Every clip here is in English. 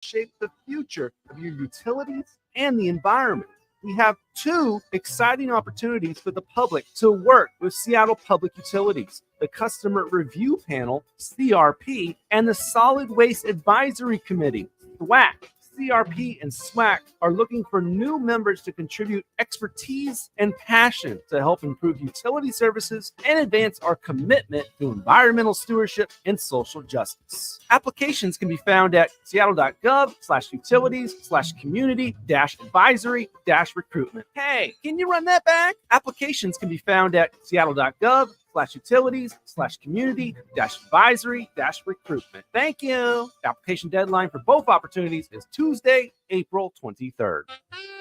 shape the future of your utilities and the environment. We have two exciting opportunities for the public to work with Seattle Public Utilities: the Customer Review Panel, CRP, and the Solid Waste Advisory Committee, SWAC. CRP and SWAC are looking for new members to contribute expertise and passion to help improve utility services and advance our commitment to environmental stewardship and social justice. Applications can be found at seattle.gov/utilities/community-advisory-recruitment. Hey, can you run that back? Applications can be found at seattle.gov/utilities/community-advisory-recruitment. Thank you. Application deadline for both opportunities is Tuesday, April 23rd.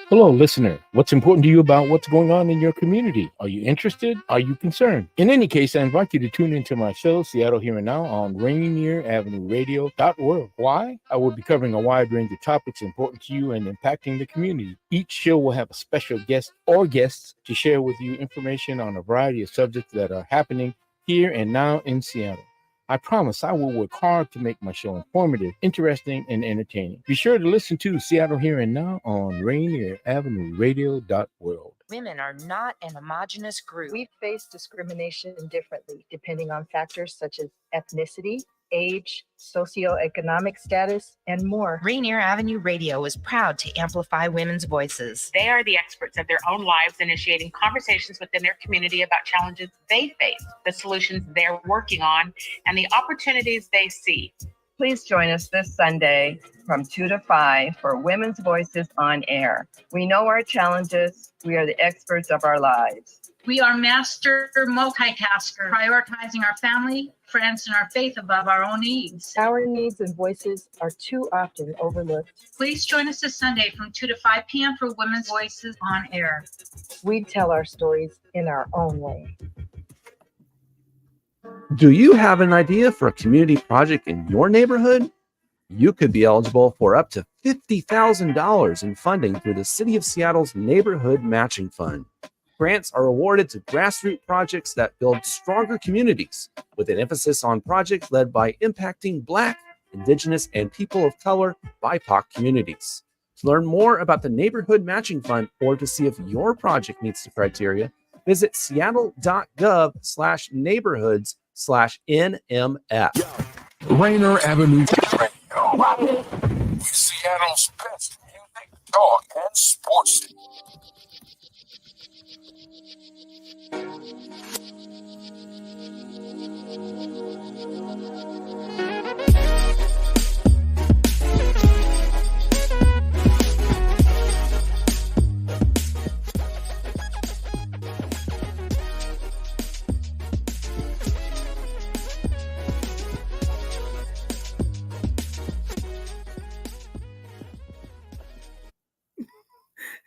Hello, listener. What's important to you about what's going on in your community? Are you interested? Are you concerned? In any case, I invite you to tune into my show, Seattle Here and Now, on Rainier Avenue Radio App. Why? I will be covering a wide range of topics important to you and impacting the community. Each show will have a special guest or guests to share with you information on a variety of subjects that are happening here and now in Seattle. I promise I will work hard to make my show informative, interesting, and entertaining. Be sure to listen to Seattle Here and Now on Rainier Avenue Radio World. Women are not an homogenous group. We face discrimination differently depending on factors such as ethnicity, age, socioeconomic status, and more. Rainier Avenue Radio is proud to amplify women's voices. They are the experts of their own lives, initiating conversations within their community about challenges they face, the solutions they're working on, and the opportunities they see. Please join us this Sunday from 2 to 5 for Women's Voices on Air. We know our challenges. We are the experts of our lives. We are master multitaskers, prioritizing our family, friends, and our faith above our own needs. Our needs and voices are too often overlooked. Please join us this Sunday from 2 to 5 p.m. for Women's Voices on Air. We tell our stories in our own way. Do you have an idea for a community project in your neighborhood? You could be eligible for up to $50,000 in funding through the City of Seattle's Neighborhood Matching Fund. Grants are awarded to grassroots projects that build stronger communities, with an emphasis on projects led by impacting Black, Indigenous, and people of color BIPOC communities. To learn more about the Neighborhood Matching Fund or to see if your project meets the criteria, visit seattle.gov/neighborhoods/NMF. Rainier Avenue Radio. Seattle's best music, talk, and sports.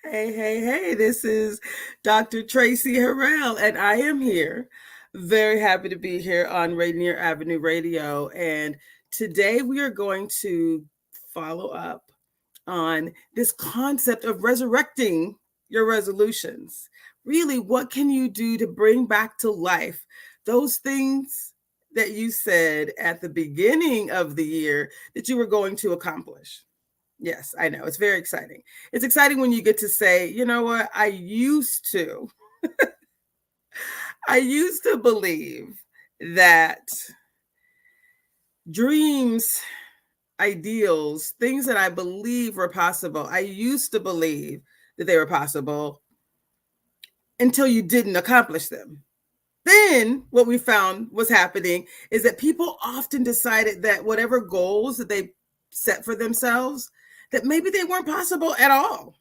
Hey, this is Dr. Traci Harrell, and I am here. Very happy to be here on Rainier Avenue Radio. And today we are going to follow up on this concept of resurrecting your resolutions. Really, what can you do to bring back to life those things that you said at the beginning of the year that you were going to accomplish? Yes, I know. It's very exciting. It's exciting when you get to say, you know what, I used to believe that dreams, ideals, things that I believe were possible, I used to believe that they were possible until you didn't accomplish them. Then what we found was happening is that people often decided that whatever goals that they set for themselves, that maybe they weren't possible at all.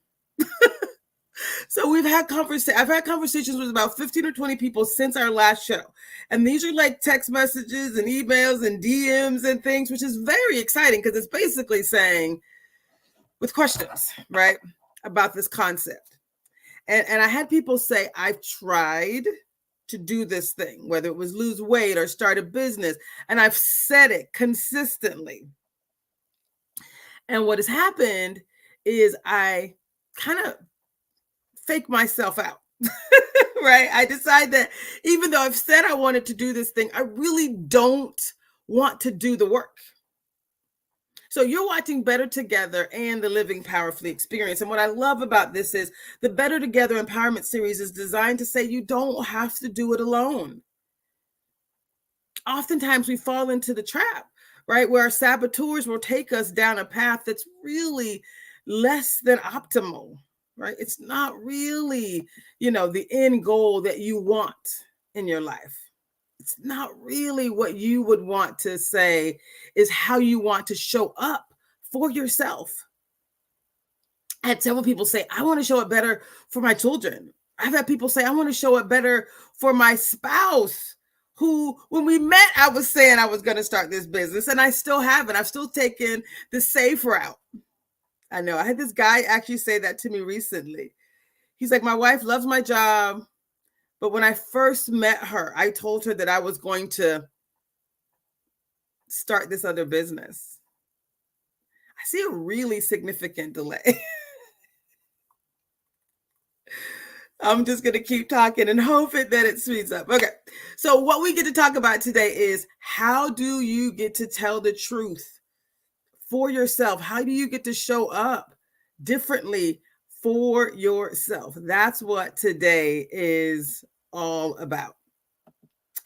So I've had conversations with about 15 or 20 people since our last show. And these are like text messages and emails and DMs and things, which is very exciting because it's basically saying with questions, right, about this concept. And I had people say, I've tried to do this thing, whether it was lose weight or start a business, and I've said it consistently. And what has happened is I kind of fake myself out, right? I decide that even though I've said I wanted to do this thing, I really don't want to do the work. So you're watching Better Together and the Living Powerfully Experience. And what I love about this is the Better Together Empowerment Series is designed to say you don't have to do it alone. Oftentimes we fall into the trap, right, where our saboteurs will take us down a path that's really less than optimal, right? It's not really, the end goal that you want in your life. It's not really what you would want to say is how you want to show up for yourself. I had several people say, I want to show up better for my children. I've had people say, I want to show up better for my spouse, who, when we met, I was saying I was going to start this business, and I still haven't. I've still taken the safe route. I know. I had this guy actually say that to me recently. He's like, my wife loves my job, but when I first met her, I told her that I was going to start this other business. I see a really significant delay. I'm just going to keep talking and hope that it speeds up. Okay. So what we get to talk about today is, how do you get to tell the truth for yourself? How do you get to show up differently for yourself? That's what today is all about.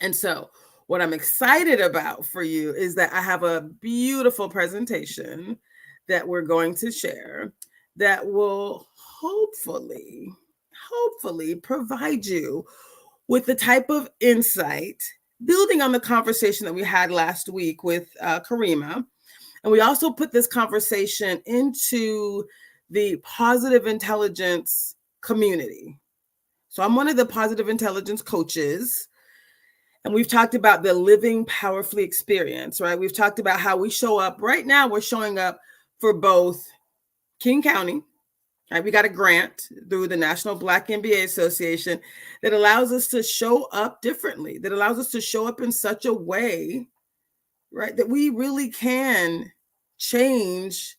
And so what I'm excited about for you is that I have a beautiful presentation that we're going to share that will hopefully provide you with the type of insight, building on the conversation that we had last week with Karima. And we also put this conversation into the positive intelligence community. So I'm one of the positive intelligence coaches, and we've talked about the Living Powerfully Experience, right? We've talked about how we show up. Right now, we're showing up for both King County. Right, we got a grant through the National Black MBA Association that allows us to show up differently, that allows us to show up in such a way, right, that we really can change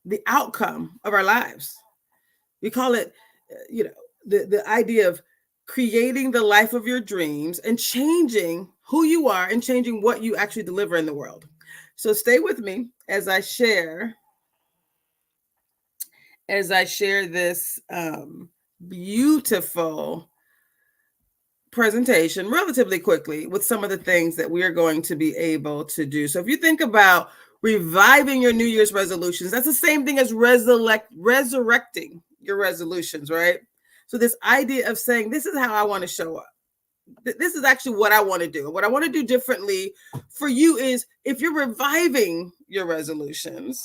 the outcome of our lives. We call it, the idea of creating the life of your dreams and changing who you are and changing what you actually deliver in the world. So stay with me as I share this beautiful presentation relatively quickly with some of the things that we are going to be able to do. So if you think about reviving your New Year's resolutions, that's the same thing as resurrecting your resolutions, right? So this idea of saying, this is how I want to show up. This is actually what I want to do. What I want to do differently for you is, if you're reviving your resolutions,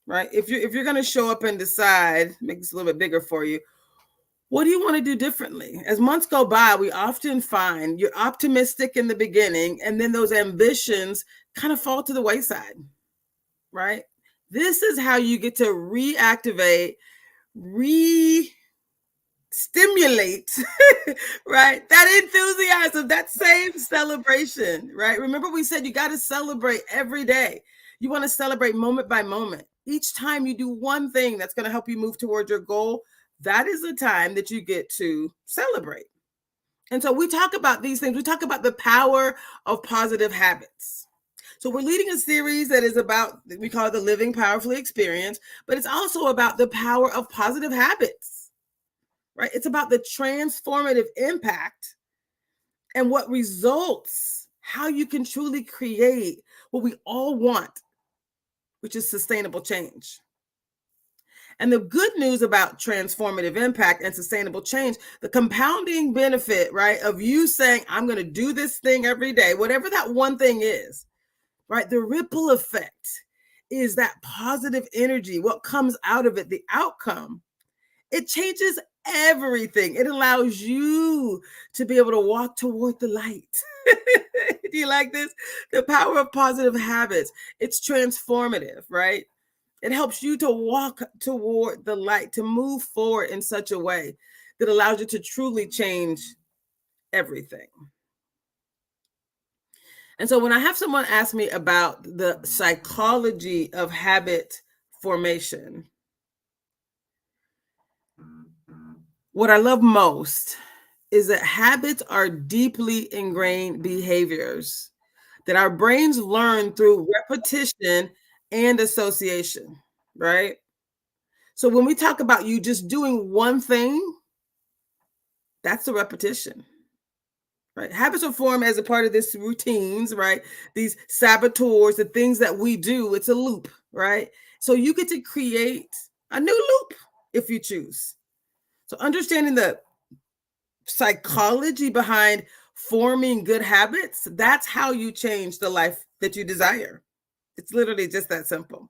right? If you're going to show up and decide, make this a little bit bigger for you, what do you want to do differently? As months go by, we often find you're optimistic in the beginning, and then those ambitions kind of fall to the wayside, right? This is how you get to reactivate, stimulate, right? That enthusiasm, that same celebration, right? Remember, we said you got to celebrate every day. You want to celebrate moment by moment. Each time you do one thing that's going to help you move towards your goal, that is the time that you get to celebrate. And so we talk about these things. We talk about the power of positive habits. So we're leading a series that is about, we call it the Living Powerfully Experience, but it's also about the power of positive habits, right? It's about the transformative impact and what results, how you can truly create what we all want, which is sustainable change. And the good news about transformative impact and sustainable change, the compounding benefit, right, of you saying, I'm going to do this thing every day, whatever that one thing is, right? The ripple effect is that positive energy, what comes out of it, the outcome. It changes everything. It allows you to be able to walk toward the light. Do you like this? The power of positive habits. It's transformative, right? It helps you to walk toward the light, to move forward in such a way that allows you to truly change everything. And so when I have someone ask me about the psychology of habit formation, what I love most is that habits are deeply ingrained behaviors that our brains learn through repetition and association, right? So when we talk about you just doing one thing, that's a repetition, right? Habits are formed as a part of this routines, right? These saboteurs, the things that we do, it's a loop, right? So you get to create a new loop if you choose. So understanding the psychology behind forming good habits, that's how you change the life that you desire. It's literally just that simple.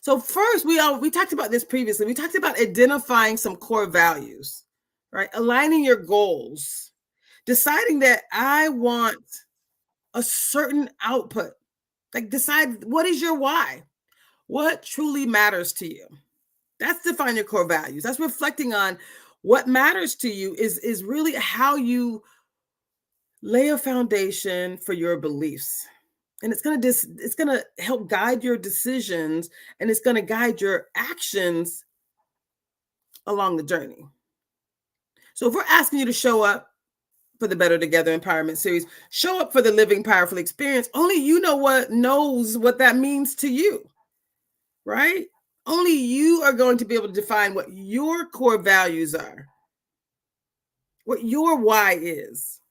So first, we talked about this previously. We talked about identifying some core values, right? Aligning your goals, deciding that I want a certain output. Like decide what is your why? What truly matters to you? That's define your core values. That's reflecting on what matters to you is really how you lay a foundation for your beliefs. And it's going to help guide your decisions, and it's going to guide your actions along the journey. So if we're asking you to show up for the Better Together Empowerment Series, show up for the Living Powerfully experience, only you knows what that means to you, right? Only you are going to be able to define what your core values are, what your why is.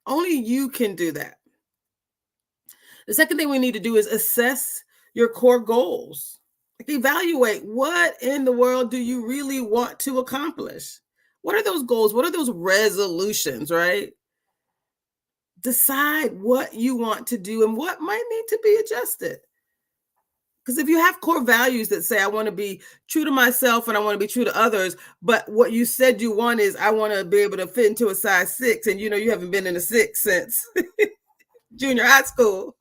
Only you can do that. The second thing we need to do is assess your core goals. Like evaluate what in the world do you really want to accomplish? What are those goals? What are those resolutions, right? Decide what you want to do and what might need to be adjusted. Because if you have core values that say, I want to be true to myself and I want to be true to others, but what you said you want is, I want to be able to fit into a size 6, and you haven't been in a 6 since junior high school.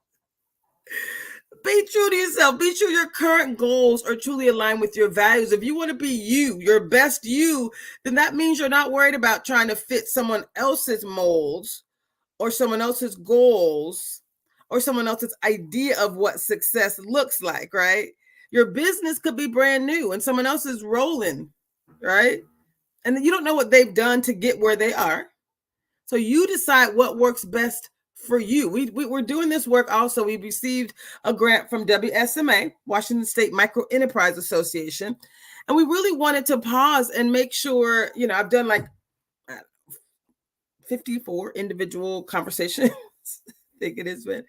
Be true to yourself. Be true your current goals are truly aligned with your values. If you want to be you, your best you, then that means you're not worried about trying to fit someone else's molds or someone else's goals or someone else's idea of what success looks like, right? Your business could be brand new and someone else is rolling, right? And you don't know what they've done to get where they are. So you decide what works best for you. We're doing this work also. We received a grant from WSMA, Washington State Micro Enterprise Association. And we really wanted to pause and make sure, I've done like 54 individual conversations, I think it has been,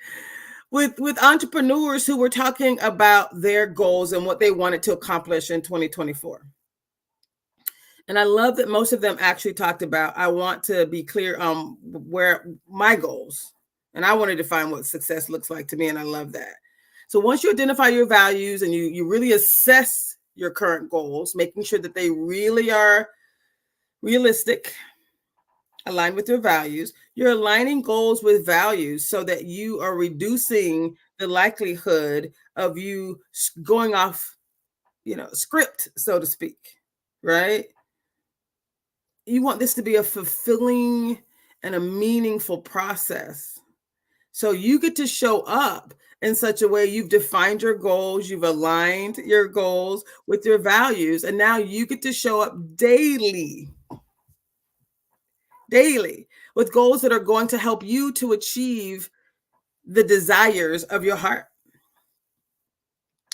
with entrepreneurs who were talking about their goals and what they wanted to accomplish in 2024. And I love that most of them actually talked about, I want to be clear on where my goals, and I want to define what success looks like to me. And I love that. So once you identify your values and you really assess your current goals, making sure that they really are realistic, aligned with your values, you're aligning goals with values so that you are reducing the likelihood of you going off, script, so to speak, right? You want this to be a fulfilling and a meaningful process. So you get to show up in such a way you've defined your goals, you've aligned your goals with your values, and now you get to show up daily with goals that are going to help you to achieve the desires of your heart.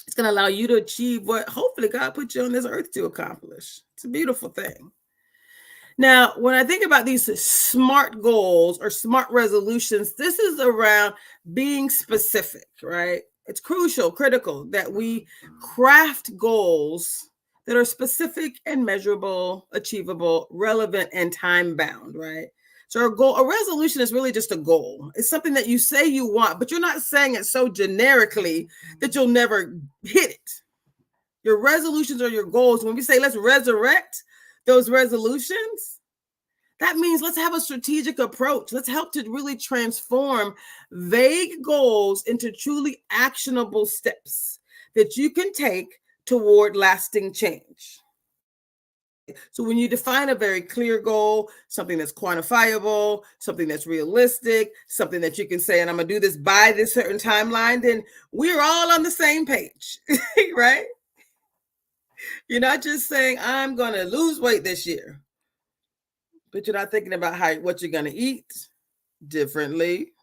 It's going to allow you to achieve what hopefully God put you on this earth to accomplish. It's a beautiful thing. Now, when I think about these SMART goals or SMART resolutions, this is around being specific, right? It's critical that we craft goals that are specific and measurable, achievable, relevant, and time-bound, right? So a resolution is really just a goal. It's something that you say you want, but you're not saying it so generically that you'll never hit it. Your resolutions are your goals. When we say let's resurrect those resolutions, that means let's have a strategic approach. Let's help to really transform vague goals into truly actionable steps that you can take toward lasting change. So when you define a very clear goal, something that's quantifiable, something that's realistic, something that you can say, and I'm going to do this by this certain timeline, then we're all on the same page, right? You're not just saying, I'm going to lose weight this year, but you're not thinking about what you're going to eat differently,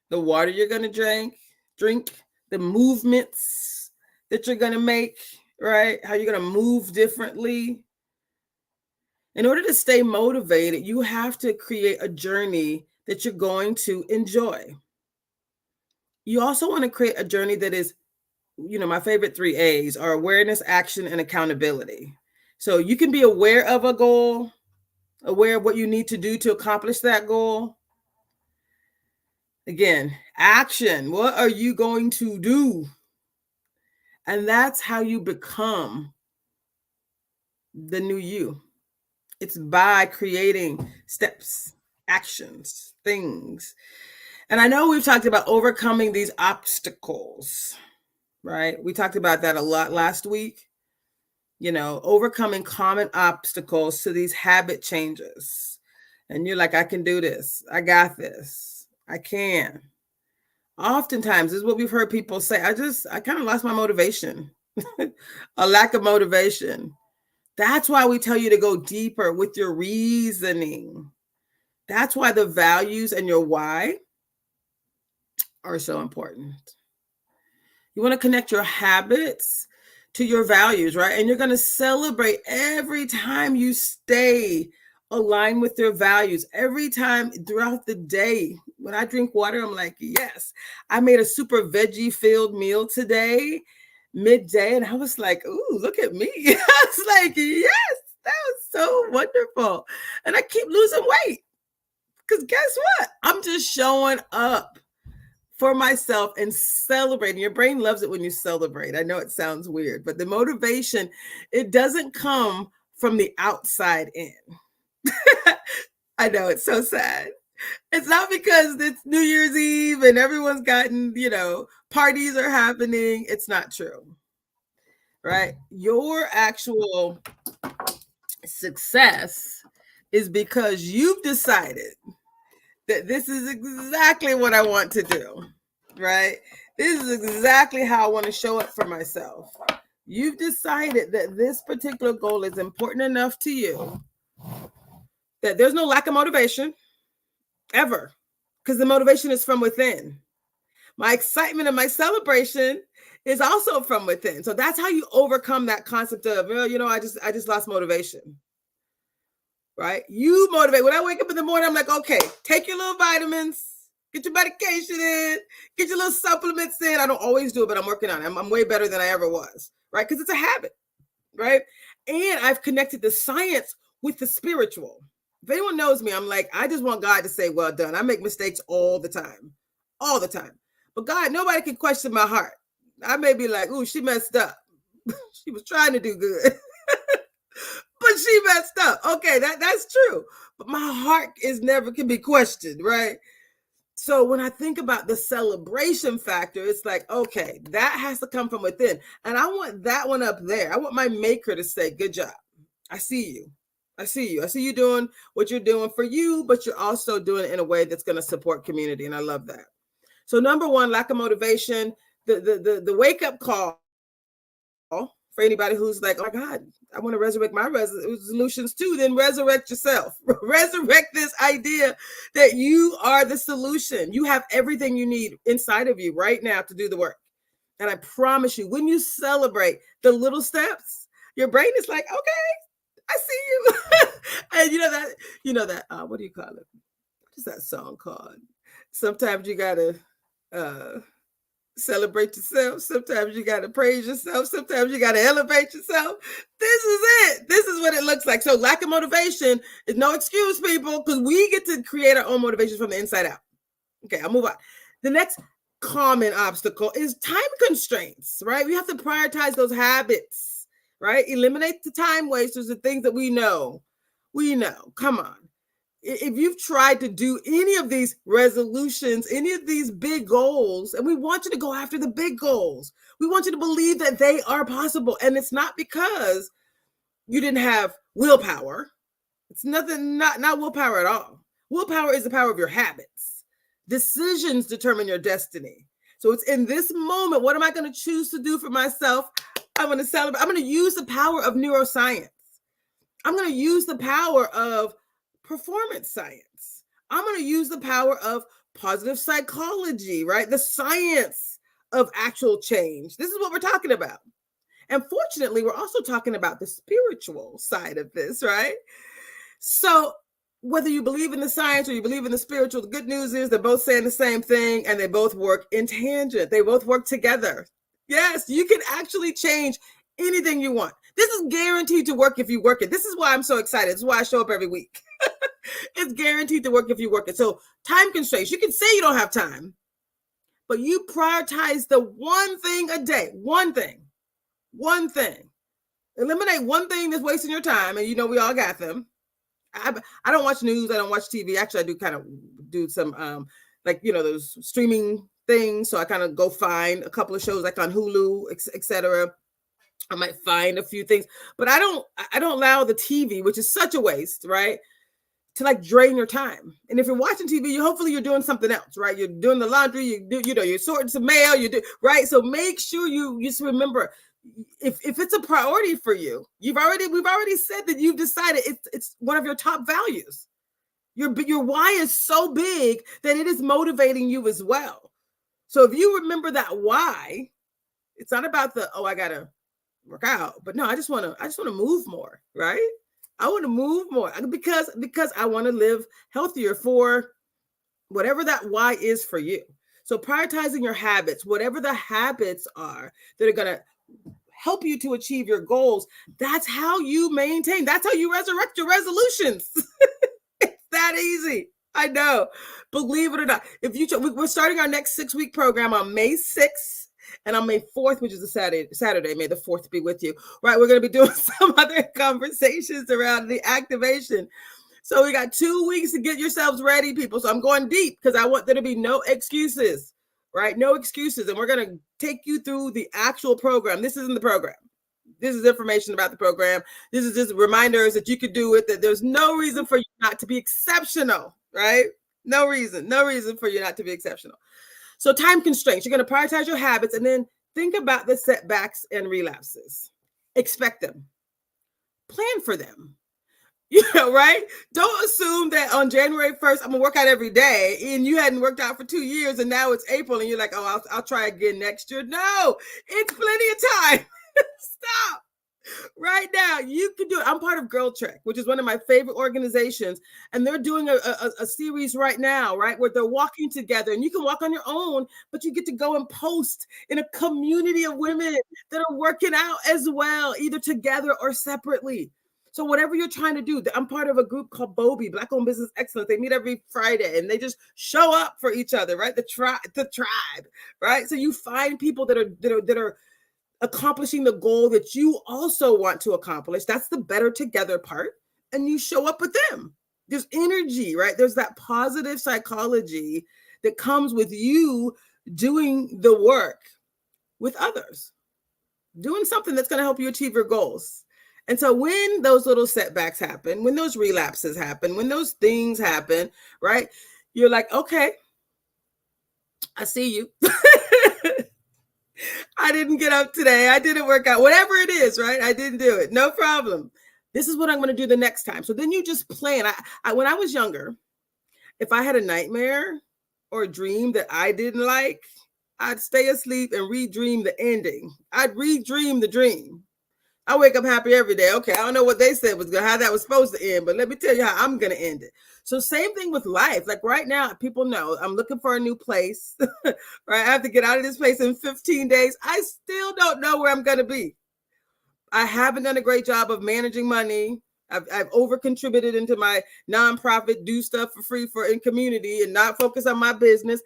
the water you're going to drink, the movements that you're going to make, right? How you're going to move differently. In order to stay motivated, you have to create a journey that you're going to enjoy. You also want to create a journey that is, my favorite 3 A's are awareness, action, and accountability. So you can be aware of a goal, aware of what you need to do to accomplish that goal. Again, action. What are you going to do? And that's how you become the new you. It's by creating steps, actions, things. And I know we've talked about overcoming these obstacles, right? We talked about that a lot last week. Overcoming common obstacles to these habit changes. And you're like, I can do this. I got this. I can. Oftentimes, this is what we've heard people say. I kind of lost my motivation, a lack of motivation. That's why we tell you to go deeper with your reasoning. That's why the values and your why are so important. You want to connect your habits to your values, right? And you're going to celebrate every time you stay aligned with your values. Every time throughout the day, when I drink water, I'm like, yes, I made a super veggie-filled meal today, midday. And I was like, ooh, look at me. I was like, yes, that was so wonderful. And I keep losing weight because guess what? I'm just showing up for myself and celebrating. Your brain loves it when you celebrate. I know it sounds weird, but the motivation, it doesn't come from the outside in. I know it's so sad. It's not because it's New Year's Eve and everyone's gotten, parties are happening. It's not true, right? Your actual success is because you've decided that this is exactly what I want to do, right? This is exactly how I want to show up for myself. You've decided that this particular goal is important enough to you that there's no lack of motivation ever, because the motivation is from within. My excitement and my celebration is also from within. So that's how you overcome that concept of, I just lost motivation. Right? You motivate. When I wake up in the morning, I'm like, okay, take your little vitamins, get your medication in, get your little supplements in. I don't always do it, but I'm working on it. I'm way better than I ever was, right? Because it's a habit, right? And I've connected the science with the spiritual. If anyone knows me, I'm like, I just want God to say, well done. I make mistakes all the time. But God, nobody can question my heart. I may be like, ooh, she messed up. She was trying to do good. But she messed up. Okay, that's true. But my heart can be questioned, right? So when I think about the celebration factor, it's like, okay, that has to come from within. And I want that one up there. I want my maker to say, good job. I see you. I see you doing what you're doing for you, but you're also doing it in a way that's going to support community. And I love that. So number one, lack of motivation, the wake-up call for anybody who's like, oh my God, I want to resurrect my resolutions too. Then resurrect yourself. Resurrect this idea that you are the solution. You have everything you need inside of you right now to do the work. And I promise you, when you celebrate the little steps, your brain is like, okay, I see you. And you know that, what do you call it? What is that song called? Sometimes you got to celebrate yourself. Sometimes you got to praise yourself. Sometimes you got to elevate yourself. This is it. This is what it looks like. So lack of motivation is no excuse, people, because we get to create our own motivation from the inside out. Okay, I'll move on. The next common obstacle is time constraints, right? We have to prioritize those habits, right? Eliminate the time wasters, the things that we know. Come on. If you've tried to do any of these resolutions, any of these big goals, and we want you to go after the big goals. We want you to believe that they are possible. And it's not because you didn't have willpower. It's nothing, not willpower at all. Willpower is the power of your habits. Decisions determine your destiny. So it's in this moment, what am I going to choose to do for myself? I'm going to celebrate. I'm going to use the power of neuroscience. I'm going to use the power of performance science. I'm going to use the power of positive psychology, right? The science of actual change. This is what we're talking about. And fortunately, we're also talking about the spiritual side of this, right? So whether you believe in the science or you believe in the spiritual, the good news is they're both saying the same thing and they both work in tangent. They both work together. Yes, you can actually change anything you want. This is guaranteed to work if you work it. This is why I'm so excited. This is why I show up every week. It's guaranteed to work if you work it. So time constraints, you can say you don't have time, but you prioritize the one thing a day, one thing. Eliminate one thing that's wasting your time. And we all got them. I don't watch news. I don't watch TV. Actually, I do kind of do some, those streaming things. So I kind of go find a couple of shows like on Hulu, etc. I might find a few things, but I don't allow the TV, which is such a waste, right, to drain your time. And if you're watching TV, hopefully you're doing something else, right? You're doing the laundry, you're sorting some mail, right? So make sure you just remember, if it's a priority for you, we've already said that you've decided it's one of your top values. Your why is so big that it is motivating you as well. So if you remember that why, it's not about I gotta work out, but no, I just want to move more, right? I want to move more because I want to live healthier for whatever that why is for you. So prioritizing your habits, whatever the habits are that are going to help you to achieve your goals, that's how you maintain. That's how you resurrect your resolutions. It's that easy. I know. Believe it or not. We're starting our next 6-week program on May 6th. And on May 4th, which is a Saturday, May the 4th be with you, right? We're going to be doing some other conversations around the activation. So we got 2 weeks to get yourselves ready, people. So I'm going deep because I want there to be no excuses, right? No excuses. And we're going to take you through the actual program. This isn't the program. This is information about the program. This is just reminders that you could do it, that there's no reason for you not to be exceptional, right? No reason for you not to be exceptional. So time constraints, you're going to prioritize your habits and then think about the setbacks and relapses. Expect them. Plan for them. Right? Don't assume that on January 1st, I'm going to work out every day and you hadn't worked out for 2 years and now it's April and you're like, I'll try again next year. No, it's plenty of time. Stop. Right now, you can do it. I'm part of Girl Trek, which is one of my favorite organizations. And they're doing a series right now, right, where they're walking together. And you can walk on your own, but you get to go and post in a community of women that are working out as well, either together or separately. So whatever you're trying to do, I'm part of a group called BOBI, Black Owned Business Excellence. They meet every Friday and they just show up for each other, right? The tribe, right? So you find people that are accomplishing the goal that you also want to accomplish. That's the better together part. And you show up with them. There's energy, right? There's that positive psychology that comes with you doing the work with others, doing something that's going to help you achieve your goals. And so when those little setbacks happen, when those relapses happen, when those things happen, right? You're like, okay, I see you. I didn't get up today. I didn't work out, whatever it is, right? I didn't do it. No problem. This is what I'm going to do the next time. So then you just plan. When I was younger, if I had a nightmare or a dream that I didn't like, I'd stay asleep and redream the ending. I'd redream the dream. I wake up happy every day. Okay, I don't know what they said was how that was supposed to end, but let me tell you how I'm going to end it. So same thing with life. Like right now, people know I'm looking for a new place, right? I have to get out of this place in 15 days. I still don't know where I'm going to be. I haven't done a great job of managing money. I've over contributed into my nonprofit, do stuff for free in community and not focus on my business.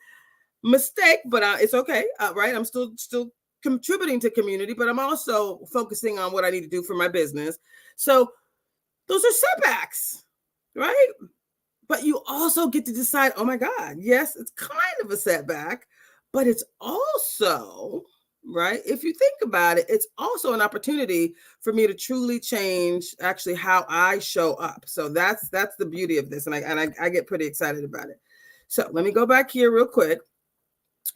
Mistake, but it's okay, right? I'm still contributing to community, but I'm also focusing on what I need to do for my business. So those are setbacks, right? But you also get to decide, oh my God, yes, it's kind of a setback, but it's also, right? If you think about it, it's also an opportunity for me to truly change actually how I show up. So that's the beauty of this. And I get pretty excited about it. So let me go back here real quick.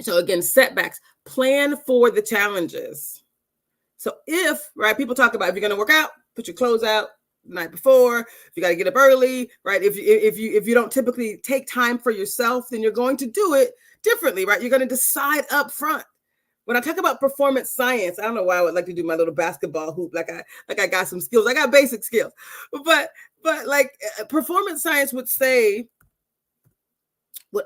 So again, setbacks, plan for the challenges. So right, people talk about if you're going to work out, put your clothes out the night before. If you got to get up early, right? If you don't typically take time for yourself, then you're going to do it differently, right? You're going to decide up front When I talk about performance science, I don't know why I would like to do my little basketball hoop like I got some skills. I got basic skills, but like performance science would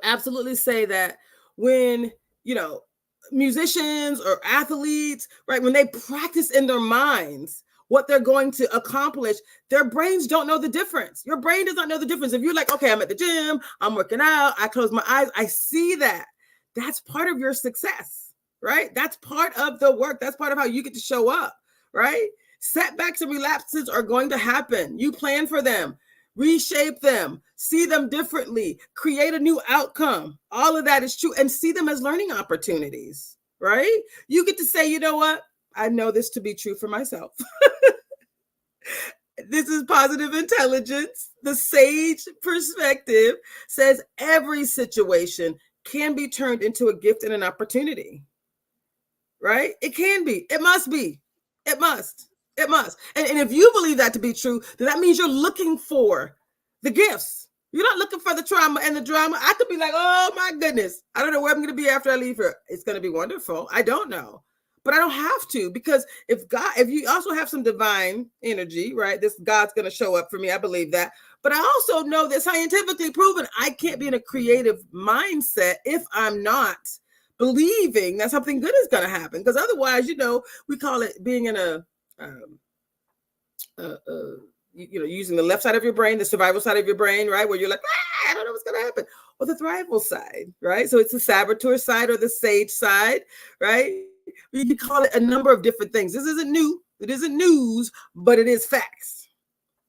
absolutely say that when, you know, musicians or athletes, right, when they practice in their minds what they're going to accomplish, their brains don't know the difference. Your brain does not know the difference. If you're like, okay, I'm at the gym, I'm working out, I close my eyes, I see that. That's part of your success, right? That's part of the work. That's part of how you get to show up, right? Setbacks and relapses are going to happen. You plan for them, reshape them, see them differently, create a new outcome. All of that is true, and see them as learning opportunities, right? You get to say, you know what? I know this to be true for myself. This is positive intelligence. The sage perspective says every situation can be turned into a gift and an opportunity, right? It can be. It must be. It must. It must. And if you believe that to be true, then that means you're looking for the gifts. You're not looking for the trauma and the drama. I could be like, oh my goodness, I don't know where I'm going to be after I leave here. It's going to be wonderful. I don't know. But I don't have to, because if you also have some divine energy, right? This God's going to show up for me. I believe that. But I also know that scientifically proven I can't be in a creative mindset if I'm not believing that something good is going to happen. Because otherwise, you know, we call it being in a, using the left side of your brain, the survival side of your brain, right? Where you're like, I don't know what's going to happen. Or the thrival side, right? So it's the saboteur side or the sage side, right? You can call it a number of different things. This isn't new. It isn't news, but it is facts.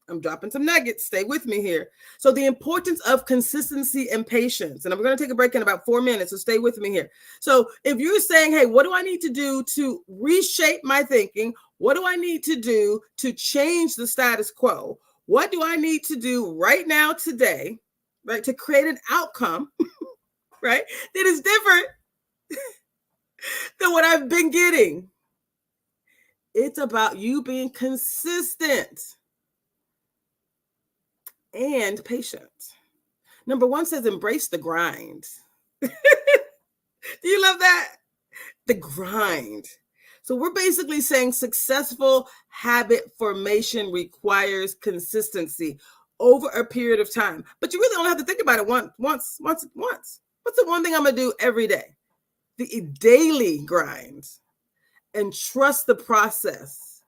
I'm dropping some nuggets. Stay with me here. So the importance of consistency and patience. And I'm going to take a break in about 4 minutes, so stay with me here. So if you're saying, hey, what do I need to do to reshape my thinking? What do I need to do to change the status quo? What do I need to do right now, today, right, to create an outcome, right, that is different than what I've been getting? It's about you being consistent and patient. Number 1 says embrace the grind. Do you love that? The grind. So we're basically saying successful habit formation requires consistency over a period of time. But you really only have to think about it once. What's the one thing I'm going to do every day? The daily grind, and trust the process,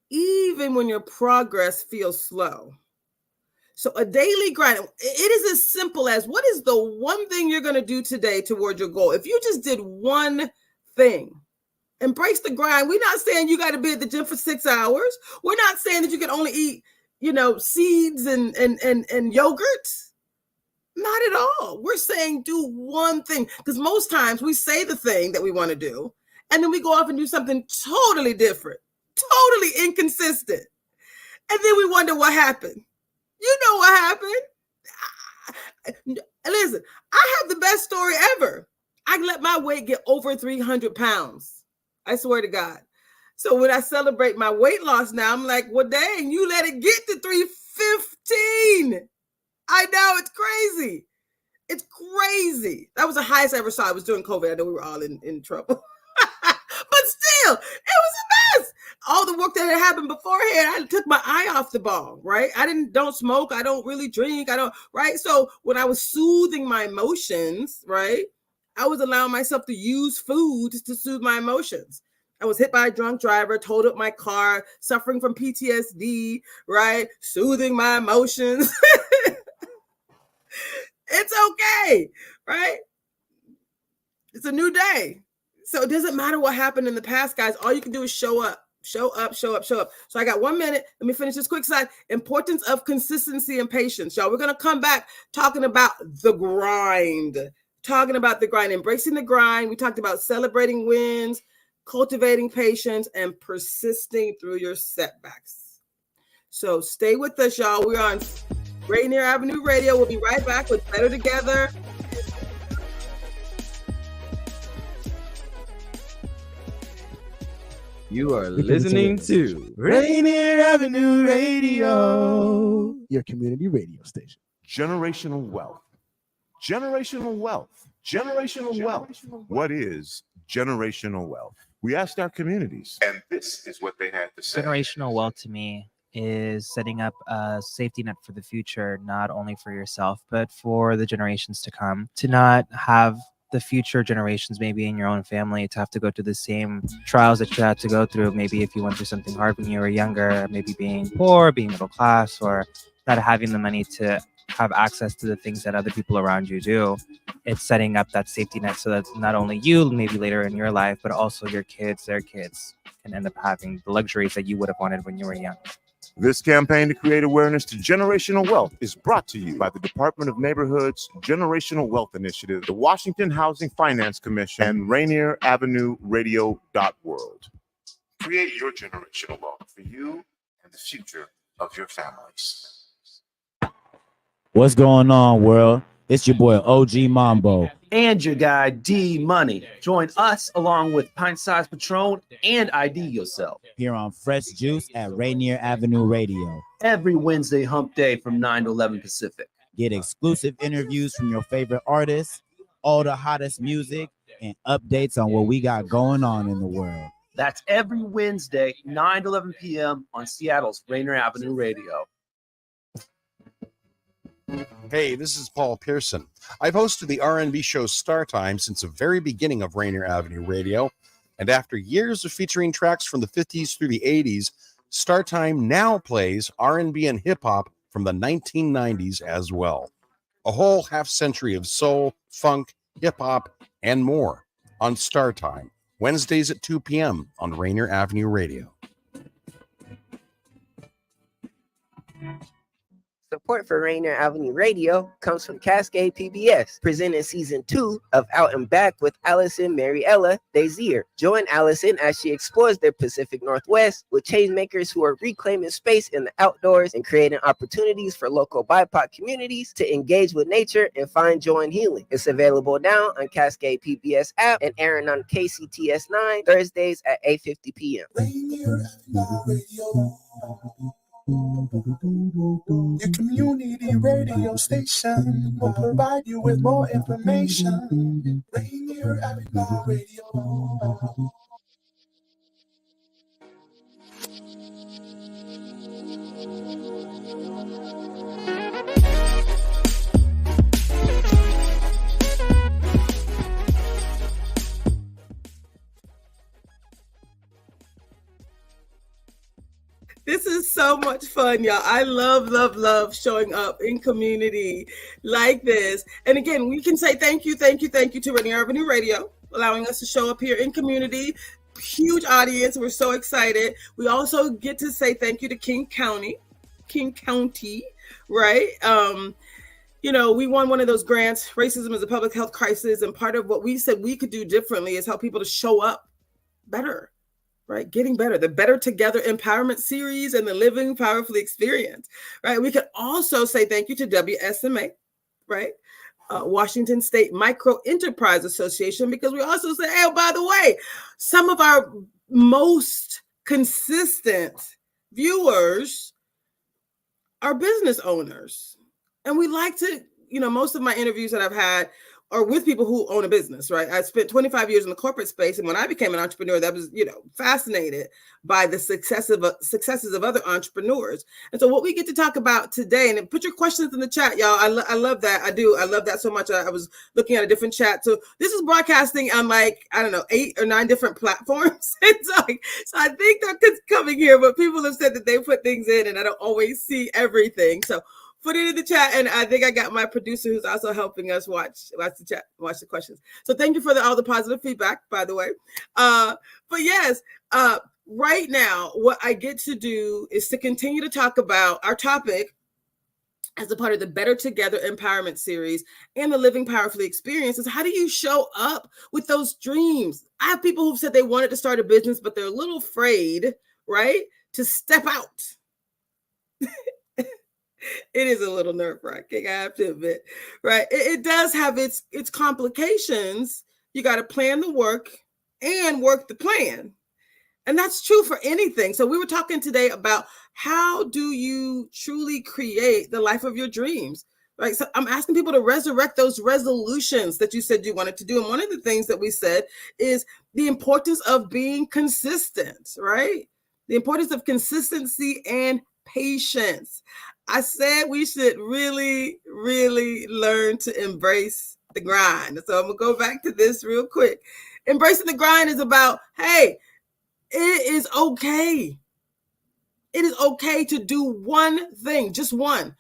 even when your progress feels slow. So a daily grind, it is as simple as, what is the one thing you're going to do today toward your goal? If you just did one thing, embrace the grind. We're not saying you got to be at the gym for 6 hours. We're not saying that you can only eat, seeds and yogurt. Not at all. We're saying do one thing, because most times we say the thing that we want to do, and then we go off and do something totally different, totally inconsistent. And then we wonder what happened. You know what happened? Listen, I have the best story ever. I let my weight get over 300 pounds. I swear to God. So when I celebrate my weight loss now, I'm like, well, dang, you let it get to 315. I know, it's crazy. It's crazy. That was the highest I ever saw. I was during COVID. I know we were all in trouble. But still, it was a mess. All the work that had happened beforehand, I took my eye off the ball, right? Don't smoke. I don't really drink. Right? So when I was soothing my emotions, right, I was allowing myself to use food to soothe my emotions. I was hit by a drunk driver, towed up my car, suffering from PTSD, right? Soothing my emotions. It's okay, right? It's a new day. So it doesn't matter what happened in the past, guys. All you can do is show up. Show up. So I got 1 minute. Let me finish this quick slide. Importance of consistency and patience, y'all. We're going to come back talking about the grind. Embracing the grind. We talked about celebrating wins, cultivating patience, and persisting through your setbacks. So stay with us, y'all. We're on Rainier Avenue Radio. We'll be right back with Better Together. You are listening to Rainier Avenue Radio, your community radio station. Generational wealth. Generational wealth Generational wealth. What is generational wealth? We asked our communities, and this is what they had to say. Generational wealth to me is setting up a safety net for the future, not only for yourself, but for the generations to come. To not have the future generations, maybe in your own family, to have to go through the same trials that you had to go through. Maybe if you went through something hard when you were younger, maybe being poor, being middle class, or not having the money to have access to the things that other people around you do. It's setting up that safety net so that not only you, maybe later in your life, but also your kids, their kids, can end up having the luxuries that you would have wanted when you were young. This campaign to create awareness to generational wealth is brought to you by the Department of Neighborhood's Generational Wealth Initiative, the Washington Housing Finance Commission, and Rainier Avenue Radio.world. Create your generational wealth for you and the future of your families. What's going on, world? It's your boy OG Mambo. And your guy D Money. Join us along with Pint Size Patron and ID Yourself Here on Fresh Juice at Rainier Avenue Radio. every Wednesday hump day from 9 to 11 Pacific. Get exclusive interviews from your favorite artists, all the hottest music, and updates on what we got going on in the world. That's every Wednesday, 9 to 11 p.m. on Seattle's Rainier Avenue Radio. Hey, this is Paul Pearson. I've hosted the R&B show Star Time since the very beginning of Rainier Avenue Radio, and after years of featuring tracks from the 50s through the 80s, Star Time now plays R&B and hip-hop from the 1990s as well. A whole half-century of soul, funk, hip-hop, and more on Star Time, Wednesdays at 2 p.m. on Rainier Avenue Radio. Support for Rainier Avenue Radio comes from Cascade PBS, presenting season 2 of Out and Back with Allison Mariella Desir. Join Allison as she explores the Pacific Northwest with changemakers who are reclaiming space in the outdoors and creating opportunities for local BIPOC communities to engage with nature and find joy and healing. It's available now on Cascade PBS app and airing on KCTS 9 Thursdays at 8:50 p.m. Rainier Avenue Radio. Your community radio station will provide you with more information. Rainier Avenue Radio. This is so much fun, y'all. I love showing up in community like this. And again, we can say thank you to Rainier Avenue Radio, allowing us to show up here in community. Huge audience. We're so excited. We also get to say thank you to King County, right? We won one of those grants. Racism is a public health crisis. And part of what we said we could do differently is help people to show up better. Right, getting better, the Better Together Empowerment Series and the Living Powerfully Experience, right? We could also say thank you to WSMA, right? Washington State Micro Enterprise Association, because we also say, hey, by the way, some of our most consistent viewers are business owners. And we like to, most of my interviews that I've had or with people who own a business, right? I spent 25 years in the corporate space. And when I became an entrepreneur, that was, fascinated by the successes of other entrepreneurs. And so what we get to talk about today, and put your questions in the chat, y'all. I love that. I do. I love that so much. I was looking at a different chat. So this is broadcasting on 8 or 9 different platforms. So I think they're coming here, but people have said that they put things in and I don't always see everything. So put it in the chat, and I think I got my producer who's also helping us watch the chat, watch the questions. So thank you for all the positive feedback, by the way. But yes, right now, what I get to do is to continue to talk about our topic as a part of the Better Together Empowerment Series and the Living Powerfully Experience is how do you show up with those dreams? I have people who've said they wanted to start a business, but they're a little afraid, right, to step out. It is a little nerve-wracking, I have to admit, right? It does have its complications. You got to plan the work and work the plan. And that's true for anything. So we were talking today about how do you truly create the life of your dreams, right? So I'm asking people to resurrect those resolutions that you said you wanted to do. And one of the things that we said is the importance of being consistent, right? The importance of consistency and patience. I said we should really, really learn to embrace the grind. So I'm gonna go back to this real quick. Embracing the grind is about, hey, it is okay. It is okay to do one thing, just one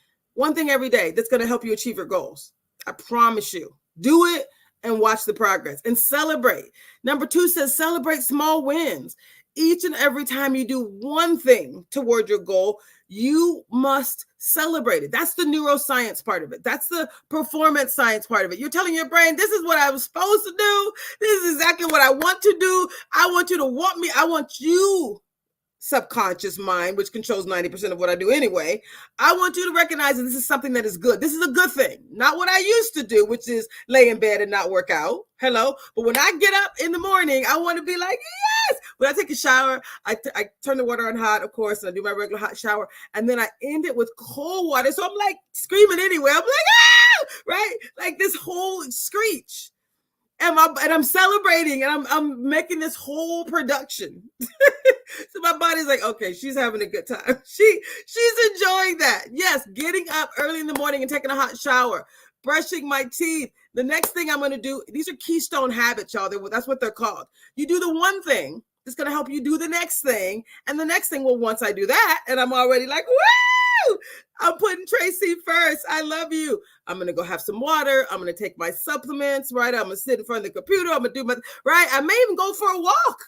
thing every day that's going to help you achieve your goals. I promise you. Do it and watch the progress and celebrate. Number 2 says celebrate small wins. Each and every time you do one thing toward your goal, you must celebrate it. That's the neuroscience part of it. That's the performance science part of it. You're telling your brain, this is what I was supposed to do. This is exactly what I want to do. I want you to want me. I want you, subconscious mind, which controls 90% of what I do anyway. I want you to recognize that this is something that is good. This is a good thing, not what I used to do, which is lay in bed and not work out. Hello. But when I get up in the morning, I want to be like, yes. When I take a shower, I turn the water on hot, of course, and I do my regular hot shower. And then I end it with cold water. So I'm like screaming anyway. I'm like, ah, right? Like this whole screech. And I'm celebrating and I'm making this whole production. So my body's like, okay, she's having a good time. She's enjoying that. Yes, getting up early in the morning and taking a hot shower, brushing my teeth. The next thing I'm going to do, these are keystone habits, y'all. That's what they're called. You do the one thing that's going to help you do the next thing. And the next thing, well, once I do that, and I'm already like, woo! I'm putting Traci first. I love you. I'm going to go have some water. I'm going to take my supplements, right? I'm going to sit in front of the computer. I'm going to do my, right? I may even go for a walk,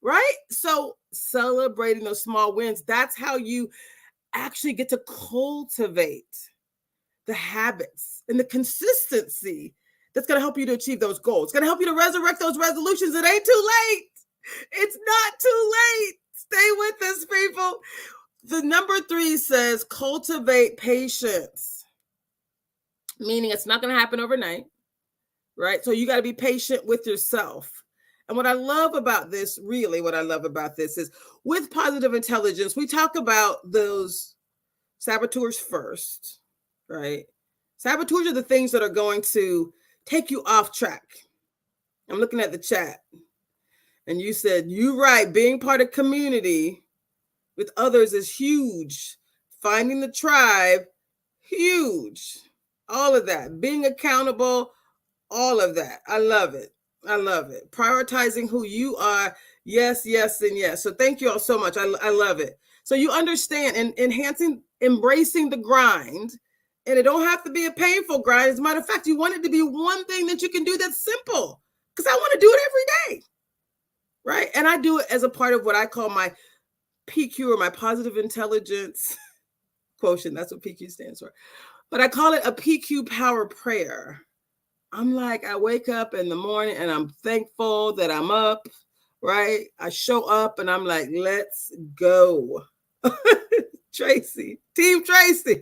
right? So celebrating those small wins, that's how you actually get to cultivate the habits and the consistency that's going to help you to achieve those goals. It's going to help you to resurrect those resolutions. It ain't too late. It's not too late. Stay with us, people. The number 3 says cultivate patience, meaning it's not going to happen overnight, right? So you got to be patient with yourself. And what I love about this, really what I love about this is with positive intelligence, we talk about those saboteurs first, right? Saboteurs are the things that are going to take you off track. I'm looking at the chat and you said, you're right, being part of community with others is huge. Finding the tribe, huge. All of that. Being accountable, all of that. I love it. I love it. Prioritizing who you are. Yes, yes, and yes. So thank you all so much. I love it. So you understand and embracing the grind. And it don't have to be a painful grind. As a matter of fact, you want it to be one thing that you can do that's simple. Because I want to do it every day. Right? And I do it as a part of what I call my PQ, or my positive intelligence quotient. That's what PQ stands for. But I call it a PQ power prayer. I'm like, I wake up in the morning and I'm thankful that I'm up, right? I show up and I'm like, let's go. Traci, Team Traci.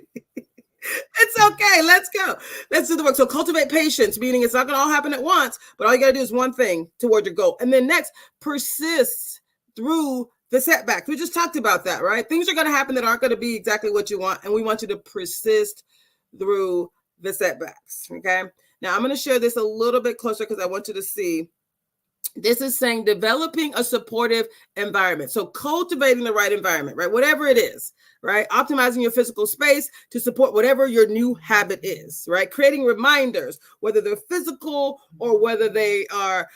It's okay. Let's go. Let's do the work. So cultivate patience, meaning it's not going to all happen at once, but all you got to do is one thing toward your goal. And then next, persist through the setbacks. We just talked about that, right? Things are going to happen that aren't going to be exactly what you want. And we want you to persist through the setbacks. Okay. Now I'm going to share this a little bit closer because I want you to see. This is saying developing a supportive environment. So cultivating the right environment, right? Whatever it is, right? Optimizing your physical space to support whatever your new habit is, right? Creating reminders, whether they're physical or whether they are,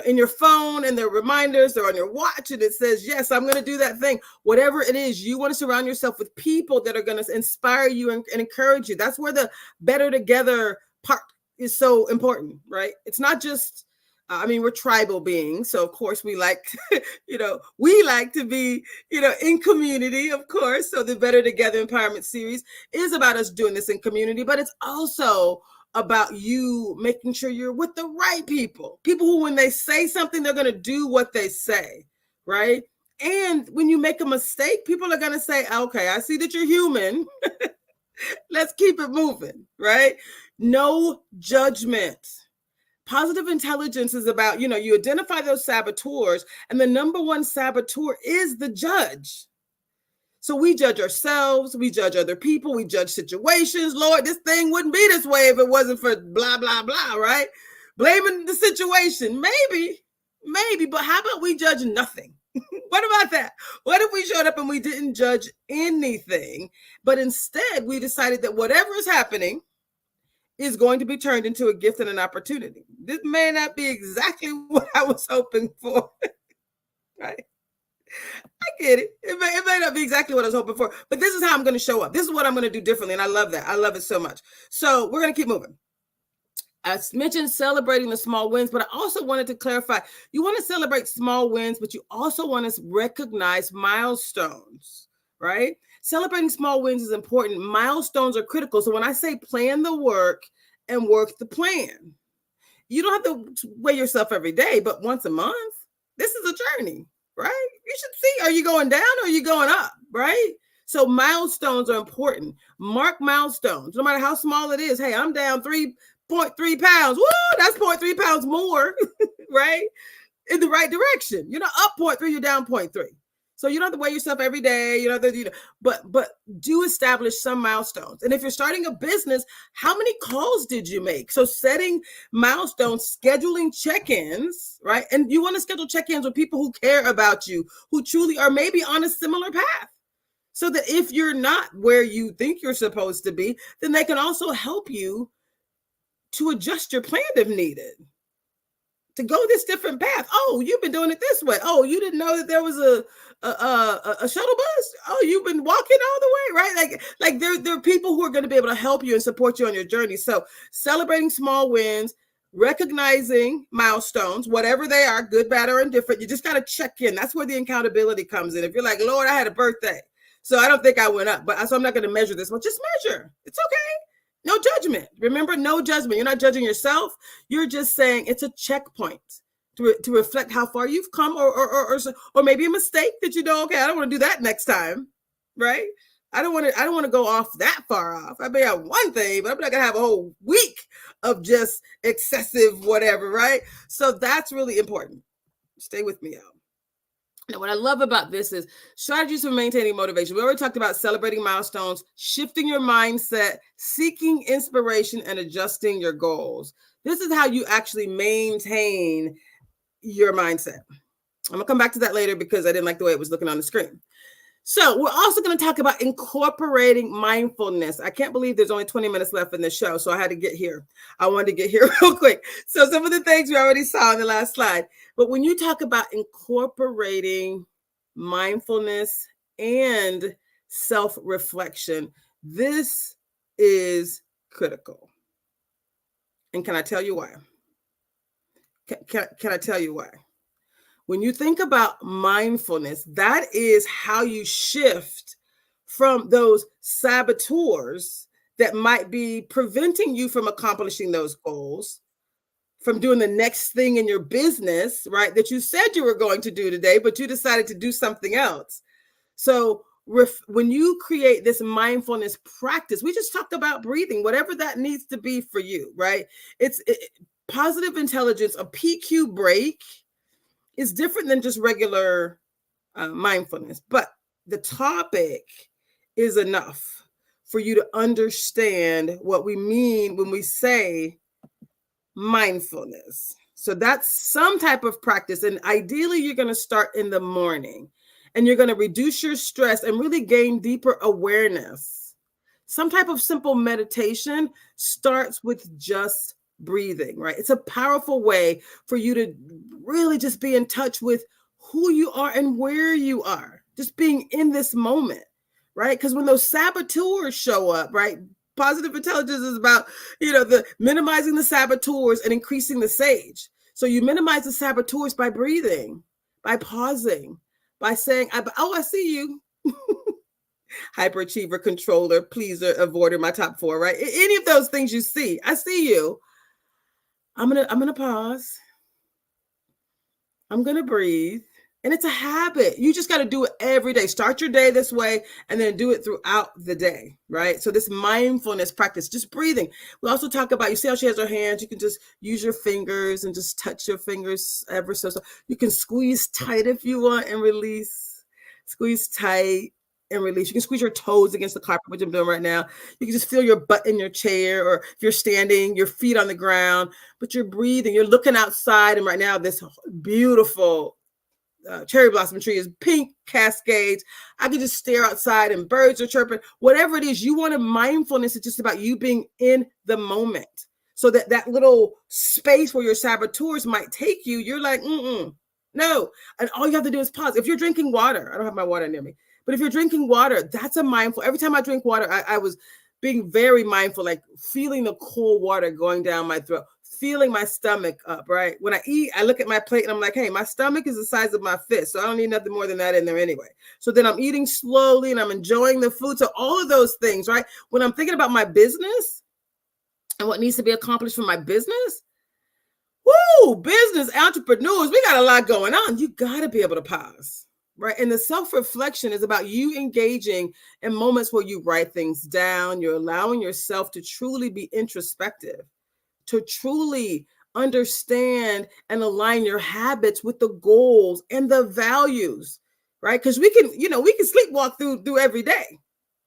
in your phone and they're reminders, they're on your watch and it says, yes, I'm going to do that thing. Whatever it is, you want to surround yourself with people that are going to inspire you and encourage you. That's where the better together part is so important, right? It's not just, we're tribal beings. So of course we like, we like to be, in community, of course. So the Better Together Empowerment Series is about us doing this in community, but it's also about you making sure you're with the right people who, when they say something, they're going to do what they say, right? And when you make a mistake, people are going to say, okay, I see that you're human. Let's keep it moving, right? No judgment. Positive intelligence is about, you identify those saboteurs, and the number one saboteur is the judge. So we judge ourselves, we judge other people, we judge situations. Lord, this thing wouldn't be this way if it wasn't for blah, blah, blah, right? Blaming the situation. Maybe, but how about we judge nothing? What about that? What if we showed up and we didn't judge anything, but instead we decided that whatever is happening is going to be turned into a gift and an opportunity? This may not be exactly what I was hoping for, right? I get it. It may not be exactly what I was hoping for, but this is how I'm going to show up. This is what I'm going to do differently, and I love that. I love it so much. So we're going to keep moving. I mentioned celebrating the small wins, but I also wanted to clarify, you want to celebrate small wins, but you also want to recognize milestones, right? Celebrating small wins is important. Milestones are critical. So when I say plan the work and work the plan, you don't have to weigh yourself every day, but once a month. This is a journey, right? You should see, are you going down or are you going up, right? So milestones are important. Mark milestones, no matter how small it is. Hey, I'm down 3.3 pounds. Woo, that's 0.3 pounds more, right? In the right direction. You're not up 0.3, you're down 0.3. So you don't have to weigh yourself every day, but do establish some milestones. And if you're starting a business, how many calls did you make? So setting milestones, scheduling check-ins, right? And you want to schedule check-ins with people who care about you, who truly are maybe on a similar path. So that if you're not where you think you're supposed to be, then they can also help you to adjust your plan if needed, to go this different path. Oh, you've been doing it this way. Oh, you didn't know that there was a shuttle bus. Oh, you've been walking all the way, right? Like there are people who are going to be able to help you and support you on your journey. So celebrating small wins, recognizing milestones, whatever they are, good, bad, or indifferent. You just got to check in. That's where the accountability comes in. If you're like, Lord, I had a birthday, so I don't think I went up, so I'm not going to measure this. Well, just measure. It's okay. No judgment. Remember, no judgment. You're not judging yourself. You're just saying it's a checkpoint to reflect how far you've come, or maybe a mistake that you know. Okay, I don't want to do that next time, right? I don't want to go off that far off. I may have one thing, but I'm not gonna have a whole week of just excessive whatever, right? So that's really important. Stay with me, y'all. Now, what I love about this is strategies for maintaining motivation. We already talked about celebrating milestones, shifting your mindset, seeking inspiration, and adjusting your goals. This is how you actually maintain your mindset. I'm going to come back to that later because I didn't like the way it was looking on the screen. So we're also going to talk about incorporating mindfulness. I can't believe there's only 20 minutes left in the show, so I had to get here. I wanted to get here real quick. So some of the things we already saw in the last slide. But when you talk about incorporating mindfulness and self-reflection, this is critical. And can I tell you why? Can I tell you why? When you think about mindfulness, that is how you shift from those saboteurs that might be preventing you from accomplishing those goals, from doing the next thing in your business, right, that you said you were going to do today, but you decided to do something else. So when you create this mindfulness practice, we just talked about breathing, whatever that needs to be for you, right? It's positive intelligence, a PQ break, is different than just regular mindfulness, but the topic is enough for you to understand what we mean when we say mindfulness. So that's some type of practice, and ideally you're going to start in the morning, and you're going to reduce your stress and really gain deeper awareness. Some type of simple meditation starts with just breathing, right? It's a powerful way for you to really just be in touch with who you are and where you are, just being in this moment, right? Because when those saboteurs show up, right? Positive intelligence is about, the minimizing the saboteurs and increasing the sage. So you minimize the saboteurs by breathing, by pausing, by saying, I see you. Hyperachiever, controller, pleaser, avoider, my top four, right? Any of those things you see, I see you. I'm gonna pause. I'm gonna breathe. And it's a habit. You just got to do it every day. Start your day this way and then do it throughout the day, right? So this mindfulness practice, just breathing. We also talk about, you see how she has her hands, you can just use your fingers and just touch your fingers ever so. You can squeeze tight if you want and release. Squeeze tight and release. You can squeeze your toes against the carpet, which I'm doing right now. You can just feel your butt in your chair, or if you're standing, your feet on the ground, but you're breathing. You're looking outside, and right now this beautiful cherry blossom tree is pink cascades. I can just stare outside and birds are chirping. Whatever it is, you want a mindfulness. It's just about you being in the moment. So that little space where your saboteurs might take you, you're like, no. And all you have to do is pause. If you're drinking water, I don't have my water near me, but if you're drinking water, that's a mindful. Every time I drink water, I was being very mindful, like feeling the cold water going down my throat, feeling my stomach up, right? When I eat, I look at my plate and I'm like, hey, my stomach is the size of my fist, so I don't need nothing more than that in there anyway. So then I'm eating slowly and I'm enjoying the food. So all of those things, right? When I'm thinking about my business and what needs to be accomplished for my business, business entrepreneurs, we got a lot going on. You got to be able to pause, right? And the self-reflection is about you engaging in moments where you write things down. You're allowing yourself to truly be introspective, to truly understand and align your habits with the goals and the values, right? Because we can sleepwalk through every day.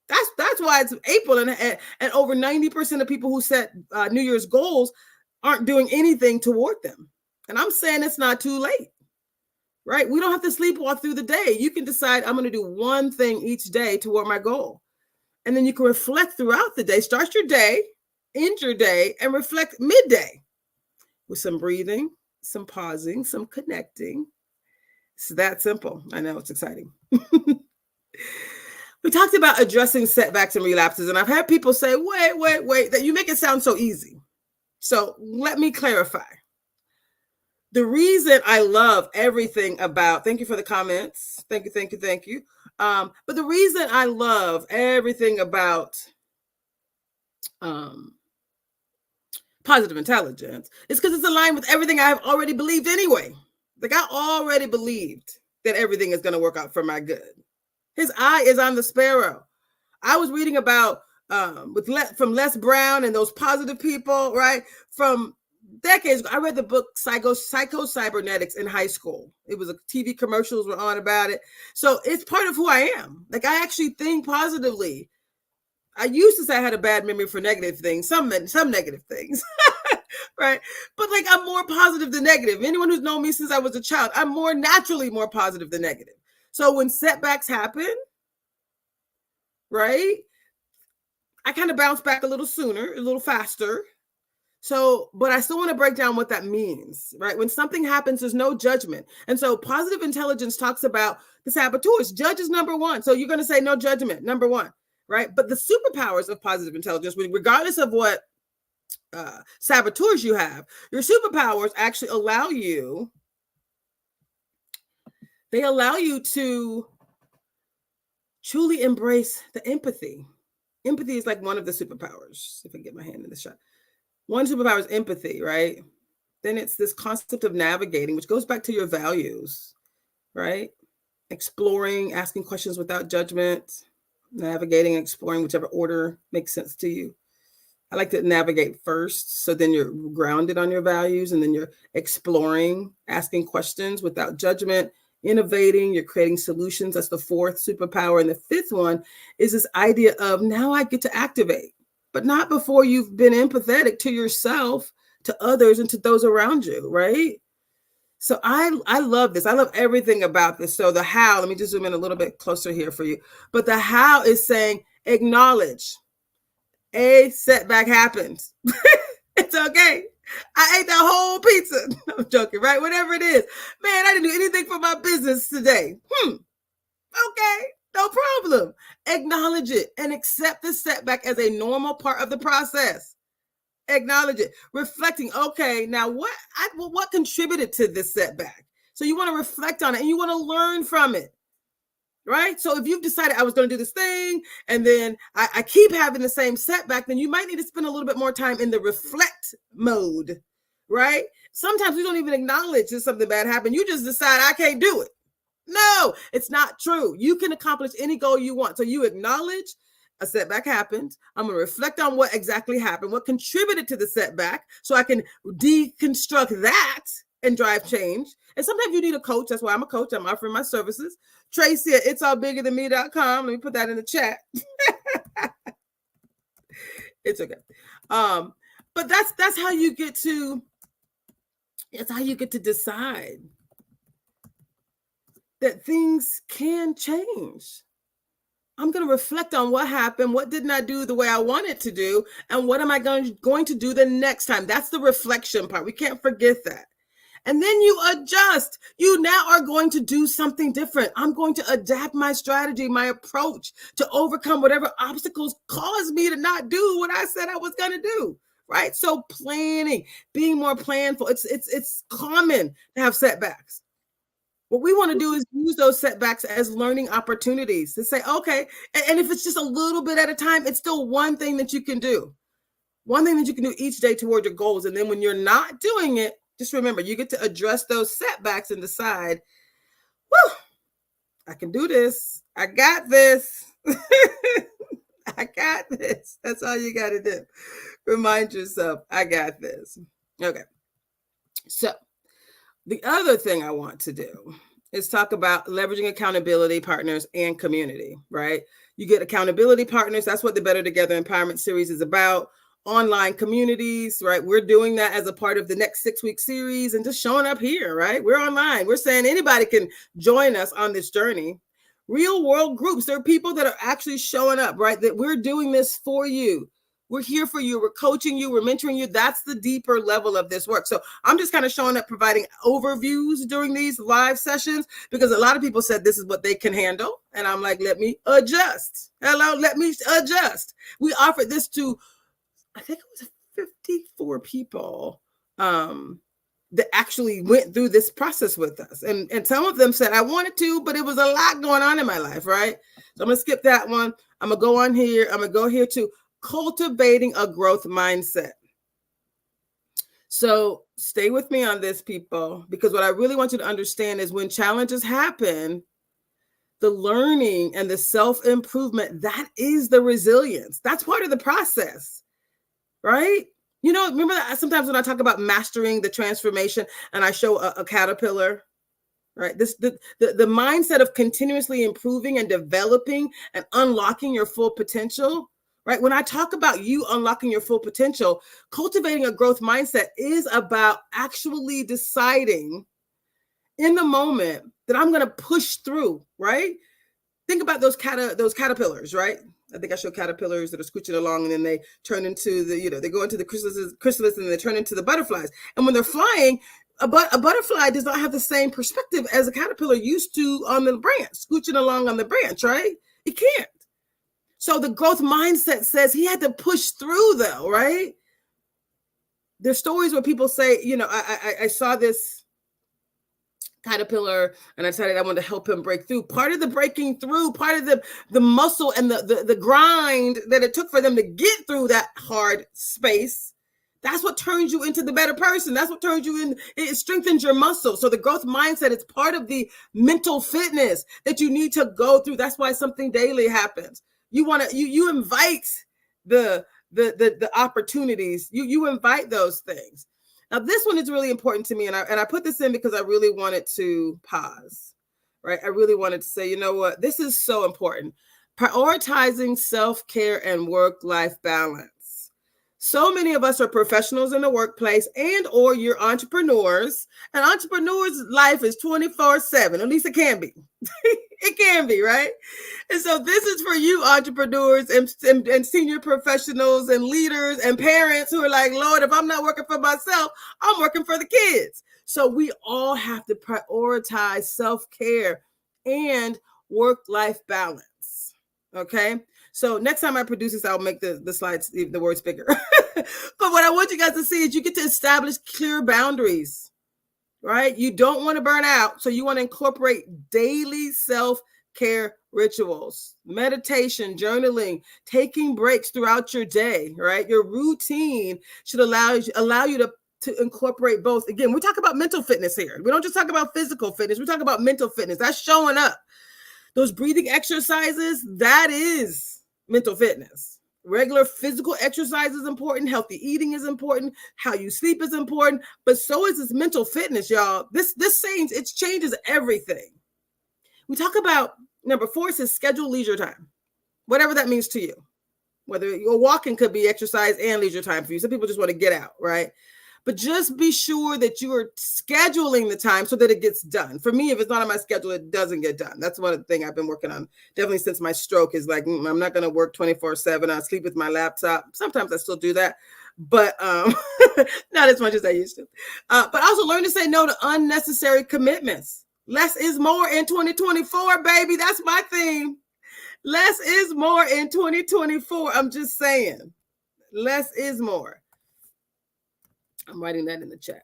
That's why it's April and over 90% of people who set New Year's goals aren't doing anything toward them. And I'm saying it's not too late, right? We don't have to sleepwalk through the day. You can decide I'm going to do one thing each day toward my goal. And then you can reflect throughout the day. Start your day, end your day, and reflect midday with some breathing, some pausing, some connecting. It's that simple. I know it's exciting. We talked about addressing setbacks and relapses, and I've had people say, wait, that you make it sound so easy. So let me clarify. The reason I love everything about, thank you for the comments. Thank you. But the reason I love everything about positive intelligence is because it's aligned with everything I've already believed anyway. Like I already believed that everything is going to work out for my good. His eye is on the sparrow. I was reading about from Les Brown and those positive people, right? From decades ago. I read the book Psycho-Cybernetics in high school. It was a TV commercials were on about it. So it's part of who I am. Like I actually think positively. I used to say I had a bad memory for negative things, some negative things, right? But like I'm more positive than negative. Anyone who's known me since I was a child, I'm more naturally more positive than negative. So when setbacks happen, right, I kind of bounce back a little sooner, a little faster. So, but I still want to break down what that means, right? When something happens, there's no judgment. And so positive intelligence talks about the saboteurs. Judge is number one. So you're going to say no judgment, number one, right? But the superpowers of positive intelligence, regardless of what saboteurs you have, your superpowers actually allow you to truly embrace the empathy. Empathy is like one of the superpowers. If I get my hand in the shot. One superpower is empathy, right? Then it's this concept of navigating, which goes back to your values, right? Exploring, asking questions without judgment, navigating, exploring, whichever order makes sense to you. I like to navigate first. So then you're grounded on your values, and then you're exploring, asking questions without judgment, innovating, you're creating solutions. That's the fourth superpower. And the fifth one is this idea of now I get to activate, but not before you've been empathetic to yourself, to others, and to those around you, right? So I love this. I love everything about this. So the how, let me just zoom in a little bit closer here for you. But the how is saying acknowledge a setback happens. It's okay. I ate that whole pizza. I'm joking, right? Whatever it is. Man, I didn't do anything for my business today. Okay, no problem. Acknowledge it and accept the setback as a normal part of the process. Acknowledge it. Reflecting, okay, now what contributed to this setback? So you want to reflect on it and you want to learn from it. Right? So if you've decided I was going to do this thing and then I keep having the same setback, then you might need to spend a little bit more time in the reflect mode, right? Sometimes we don't even acknowledge that something bad happened. You just decide I can't do it. No, it's not true. You can accomplish any goal you want. So you acknowledge a setback happened. I'm going to reflect on what exactly happened, what contributed to the setback, so I can deconstruct that and drive change. And sometimes you need a coach. That's why I'm a coach. I'm offering my services. Traci at itsallbiggerthanme.com. Let me put that in the chat. It's okay. But that's how you get to, it's how you get to decide that things can change. I'm going to reflect on what happened, what didn't I do the way I wanted to do, and what am I going to do the next time? That's the reflection part. We can't forget that. And then you adjust. You now are going to do something different. I'm going to adapt my strategy, my approach to overcome whatever obstacles cause me to not do what I said I was going to do. Right? So planning, being more planful. It's common to have setbacks. What we want to do is use those setbacks as learning opportunities to say, okay, and if it's just a little bit at a time, it's still one thing that you can do. One thing that you can do each day toward your goals. And then when you're not doing it, just remember, you get to address those setbacks and decide, whew, I can do this. I got this. I got this. That's all you got to do. Remind yourself, I got this. Okay. So the other thing I want to do is talk about leveraging accountability partners and community, right? You get accountability partners. That's what the Better Together Empowerment Series is about. Online communities, right? We're doing that as a part of the next 6-week series and just showing up here, right? We're online. We're saying anybody can join us on this journey. Real world groups. There are people that are actually showing up, right? That we're doing this for you. We're here for you. We're coaching you. We're mentoring you. That's the deeper level of this work. So I'm just kind of showing up, providing overviews during these live sessions because a lot of people said this is what they can handle. And I'm like, let me adjust. Hello, let me adjust. We offered this to, I think it was 54 people that actually went through this process with us. And some of them said, I wanted to, but it was a lot going on in my life, right? So I'm going to skip that one. I'm going to go on here. I'm going to go here to cultivating a growth mindset. So stay with me on this, people, because what I really want you to understand is when challenges happen, the learning and the self-improvement, that is the resilience. That's part of the process, right? You know, remember that sometimes when I talk about mastering the transformation and I show a caterpillar, right? The mindset of continuously improving and developing and unlocking your full potential, right? When I talk about you unlocking your full potential, cultivating a growth mindset is about actually deciding in the moment that I'm going to push through, right? Think about those caterpillars, right? I think I show caterpillars that are scooching along and then they turn into they go into the chrysalis and they turn into the butterflies. And when they're flying, a butterfly does not have the same perspective as a caterpillar used to on the branch, scooching along on the branch, right? It can't. So the growth mindset says he had to push through though, right? There's stories where people say, I saw this caterpillar and I decided I wanted to help him break through. Part of the breaking through, part of the muscle and the grind that it took for them to get through that hard space, that's what turns you into the better person. That's what turns you in. It strengthens your muscle. So the growth mindset is part of the mental fitness that you need to go through. That's why something daily happens. You invite the opportunities. You invite those things. Now, this one is really important to me, and I put this in because I really wanted to pause, right? I really wanted to say, you know what? This is so important. Prioritizing self-care and work-life balance. So many of us are professionals in the workplace and or you're entrepreneurs, and entrepreneurs' life is 24/7. At least it can be. It can be, right? And so this is for you entrepreneurs and senior professionals and leaders and parents who are like, Lord, if I'm not working for myself, I'm working for the kids. So we all have to prioritize self-care and work-life balance, okay? So next time I produce this, I'll make the slides, the words bigger. But what I want you guys to see is you get to establish clear boundaries, right? You don't want to burn out. So you want to incorporate daily self-care rituals, meditation, journaling, taking breaks throughout your day, right? Your routine should allow you to incorporate both. Again, we talk about mental fitness here. We don't just talk about physical fitness. We talk about mental fitness. That's showing up. Those breathing exercises, that is mental fitness. Regular physical exercise is important. Healthy eating is important. How you sleep is important. But so is this mental fitness, y'all. This it changes everything. We talk about number 4 says schedule leisure time, whatever that means to you. Whether your walking could be exercise and leisure time for you. Some people just want to get out, right? But just be sure that you are scheduling the time so that it gets done. For me, if it's not on my schedule, it doesn't get done. That's one of the things I've been working on definitely since my stroke is like, I'm not going to work 24/7. I sleep with my laptop. Sometimes I still do that, but not as much as I used to. But also learn to say no to unnecessary commitments. Less is more in 2024, baby. That's my theme. Less is more in 2024. I'm just saying. Less is more. I'm writing that in the chat.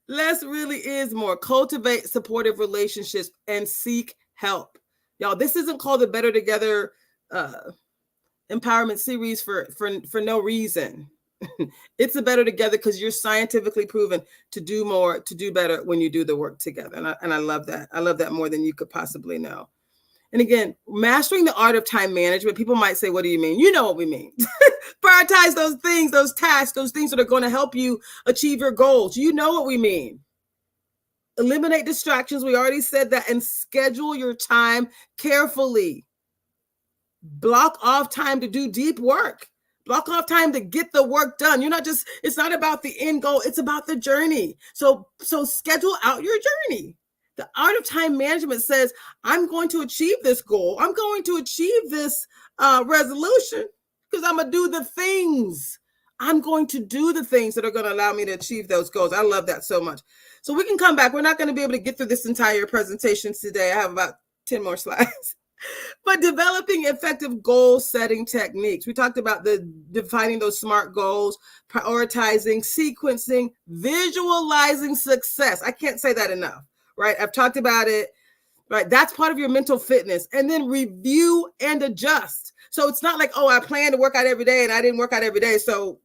Less really is more. Cultivate supportive relationships and seek help. Y'all, this isn't called the Better Together empowerment series for no reason. It's a Better Together because you're scientifically proven to do more, to do better when you do the work together. And I love that. I love that more than you could possibly know. And again, mastering the art of time management. People might say, what do you mean? You know what we mean. Prioritize those things, those tasks, those things that are going to help you achieve your goals. You know what we mean. Eliminate distractions. We already said that. And schedule your time carefully. Block off time to do deep work. Block off time to get the work done. It's not about the end goal. It's about the journey. So schedule out your journey. The art of time management says, I'm going to achieve this goal. I'm going to achieve this resolution because I'm going to do the things. I'm going to do the things that are going to allow me to achieve those goals. I love that so much. So we can come back. We're not going to be able to get through this entire presentation today. I have about 10 more slides. But developing effective goal setting techniques. We talked about defining those SMART goals, prioritizing, sequencing, visualizing success. I can't say that enough. Right? I've talked about it, right? That's part of your mental fitness. And then review and adjust. So it's not like, oh, I plan to work out every day and I didn't work out every day. So,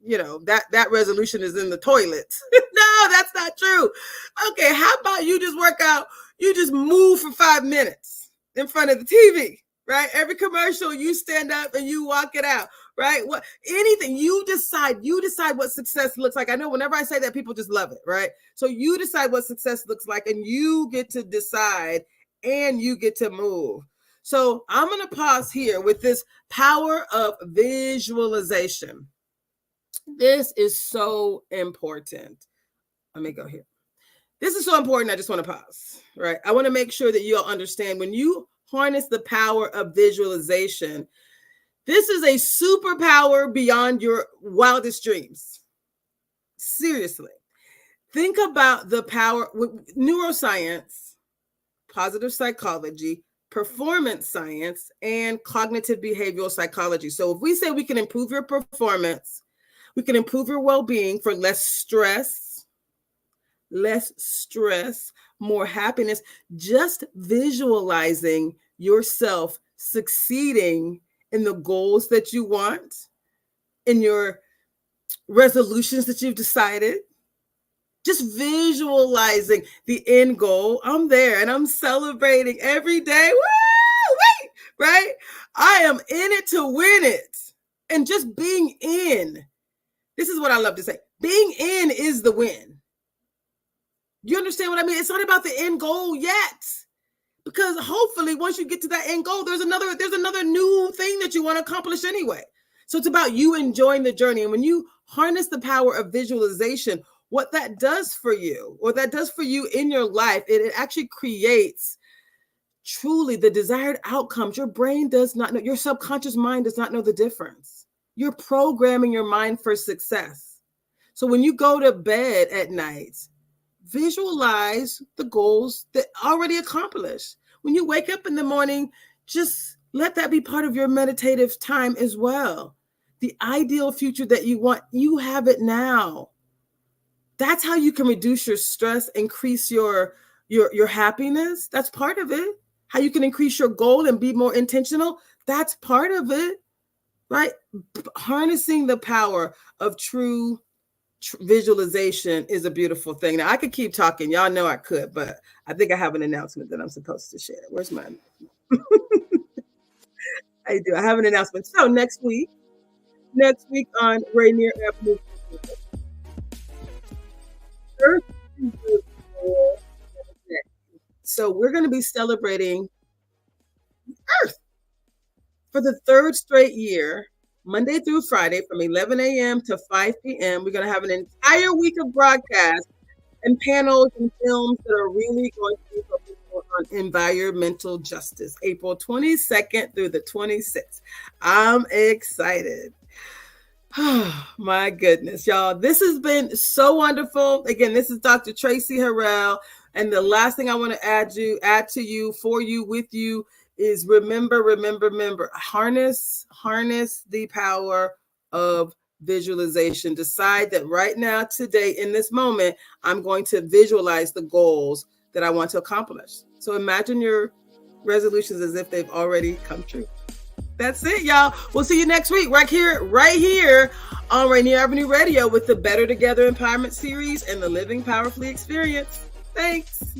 that resolution is in the toilet. No, that's not true. Okay, how about you just work out? You just move for 5 minutes in front of the TV, right? Every commercial, you stand up and you walk it out. Right? Anything you decide what success looks like. I know whenever I say that, people just love it, right? So you decide what success looks like and you get to decide and you get to move. So I'm going to pause here with this power of visualization. This is so important. Let me go here. This is so important. I just want to pause, right? I want to make sure that you all understand when you harness the power of visualization, this is a superpower beyond your wildest dreams. Seriously. Think about the power with neuroscience, positive psychology, performance science, and cognitive behavioral psychology. So if we say we can improve your performance, we can improve your well-being for less stress, more happiness, just visualizing yourself succeeding in the goals that you want, in your resolutions that you've decided, just visualizing the end goal. I'm there and I'm celebrating every day. Woo! Right? I am in it to win it. And just being in, this is what I love to say. Being in is the win. You understand what I mean? It's not about the end goal yet. Because hopefully once you get to that end goal, there's another new thing that you want to accomplish anyway. So it's about you enjoying the journey. And when you harness the power of visualization, what that does for you, or that does for you in your life, it actually creates truly the desired outcomes. Your brain does not know, your subconscious mind does not know the difference. You're programming your mind for success. So when you go to bed at night, visualize the goals that already accomplished. When you wake up in the morning, just let that be part of your meditative time as well. The ideal future that you want, you have it now. That's how you can reduce your stress, increase your happiness. That's part of it. How you can increase your goal and be more intentional. That's part of it, right? Harnessing the power of true visualization is a beautiful thing. Now I could keep talking. Y'all know I could, but I think I have an announcement that I'm supposed to share. Where's mine? I do. I have an announcement. So next week on Rainier Avenue, so we're going to be celebrating Earth for the third straight year, Monday through Friday from 11 a.m. to 5 p.m. We're going to have an entire week of broadcasts and panels and films that are really going to be focused on environmental justice, April 22nd through the 26th. I'm excited. Oh, my goodness, y'all. This has been so wonderful. Again, this is Dr. Traci Harrell. And the last thing I want to add to you, for you, with you, is remember, harness the power of visualization. Decide that right now, today, in this moment, I'm going to visualize the goals that I want to accomplish. So imagine your resolutions as if they've already come true. That's it, y'all. We'll see you next week right here on Rainier Avenue Radio with the Better Together Empowerment Series and the Living Powerfully Experience. Thanks.